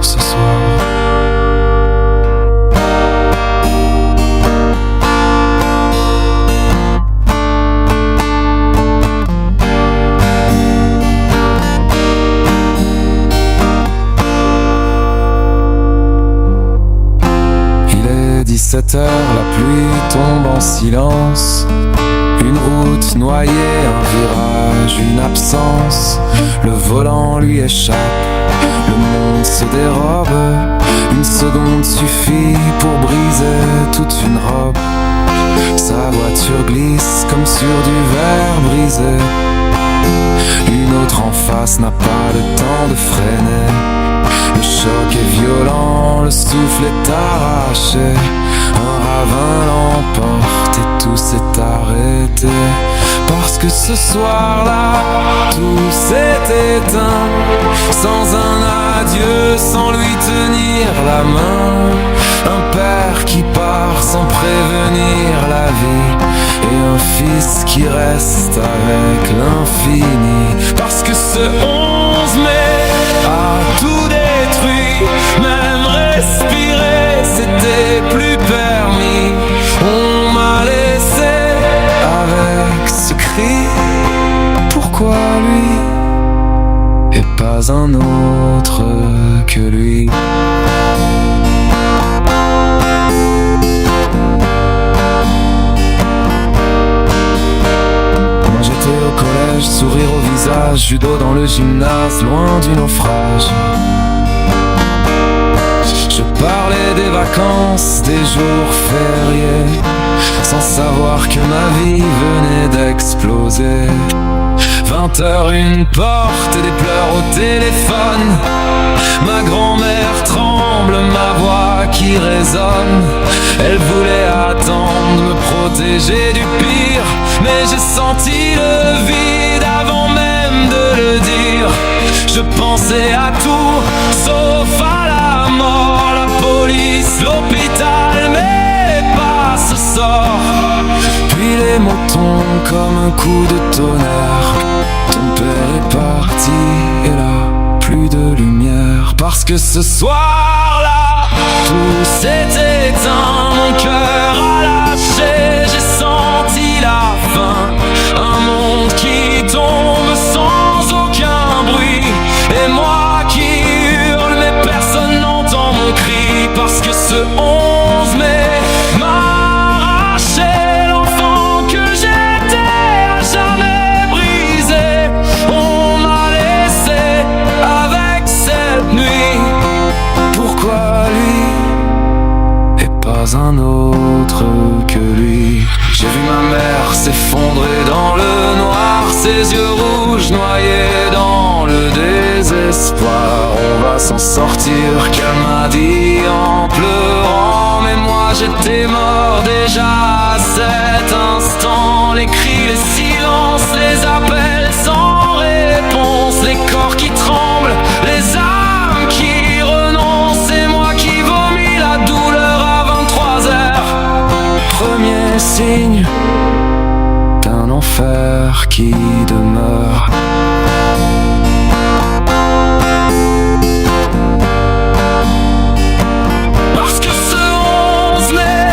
ce soir. Il est 17h, la pluie tombe en silence. Une route noyée, un virage, une absence. Le volant lui échappe, le monde se dérobe. Une seconde suffit pour briser toute une robe. Sa voiture glisse comme sur du verre brisé. Une autre en face n'a pas le temps de freiner. Le choc est violent, le souffle est arraché. Un ravin l'emporte et tout s'est arrêté. Parce que ce soir-là, tout s'est éteint. Sans un adieu, sans lui tenir la main. Un père qui part sans prévenir la vie. Et un fils qui reste avec l'infini. Parce que ce 11 mai a tout détruit. Même respirer, c'était plus permis. On m'a laissé avec ce cri. Pourquoi lui et pas un autre que lui? Moi j'étais au collège, sourire au visage, judo dans le gymnase, loin du naufrage. Je parlais des vacances, des jours fériés, sans savoir que ma vie venait d'exploser. 20h, une porte et des pleurs au téléphone. Ma grand-mère tremble, ma voix qui résonne. Elle voulait attendre, me protéger du pire. Mais j'ai senti le vide avant même de le dire. Je pensais à tout, sauf à la mort. La police, l'hôpital, mais pas ce sort. Puis les mots tombent comme un coup de tonnerre. Ton père est parti et là, plus de lumière. Parce que ce soir-là, tout s'est éteint. Mon cœur a lâché, j'ai senti la fin. Un monde qui tombe sans aucun bruit. Et moi qui hurle, mais personne n'entend mon cri. Parce que ce 11 mai m'a arraché l'enfant que j'étais à jamais brisé. On m'a laissé avec cette nuit. Pourquoi lui et pas un autre que lui? J'ai vu ma mère s'effondrer dans le noir, ses yeux rouges noyés dans le désespoir. On va s'en sortir, qu'elle m'a dit en pleurant. Mais moi j'étais mort déjà à cet instant. Les cris, les silences, les appels sans réponse. Les corps qui tremblent, les âmes qui renoncent. Et moi qui vomis la douleur à 23h. Premier signe d'un enfer qui demeure. Parce que ce 11 mai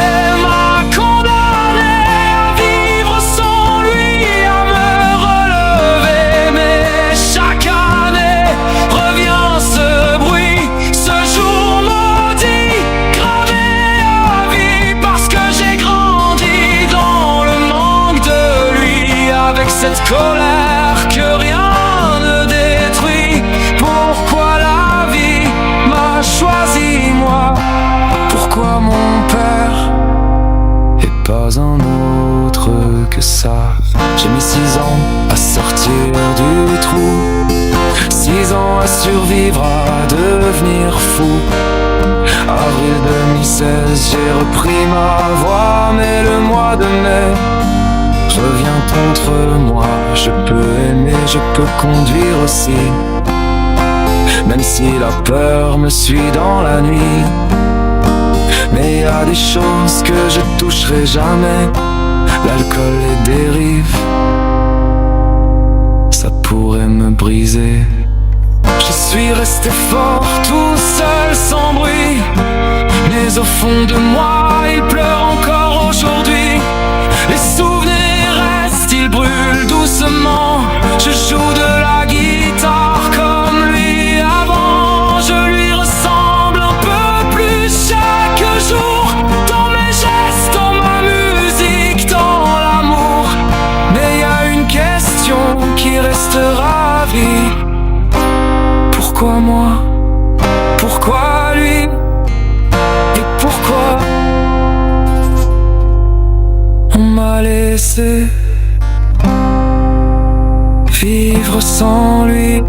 m'a condamné à vivre sans lui, à me relever. Mais chaque année revient ce bruit, ce jour maudit, gravé à vie. Parce que j'ai grandi dans le manque de lui, avec cette colère que rien ne détruit. Pourquoi la vie m'a choisi moi? Pourquoi mon père et pas un autre que ça? J'ai mis 6 ans à sortir du trou, 6 ans à survivre, à devenir fou. Avril 2016, j'ai repris ma voix. Mais le mois de mai revient contre moi. Je peux aimer, je peux conduire aussi, même si la peur me suit dans la nuit. Mais y a des choses que je toucherai jamais. L'alcool, les dérives, ça pourrait me briser. Je suis resté fort tout seul sans bruit. Mais au fond de moi, il pleure encore aujourd'hui. Les souvenirs restent, ils brûlent doucement. Je joue de la guitare comme lui avant. Je lui ressemble un peu plus chaque jour. Dans mes gestes, dans ma musique, dans l'amour. Mais y a une question qui restera à vie. Pourquoi moi? Pourquoi lui? Et pourquoi on m'a laissé vivre sans lui?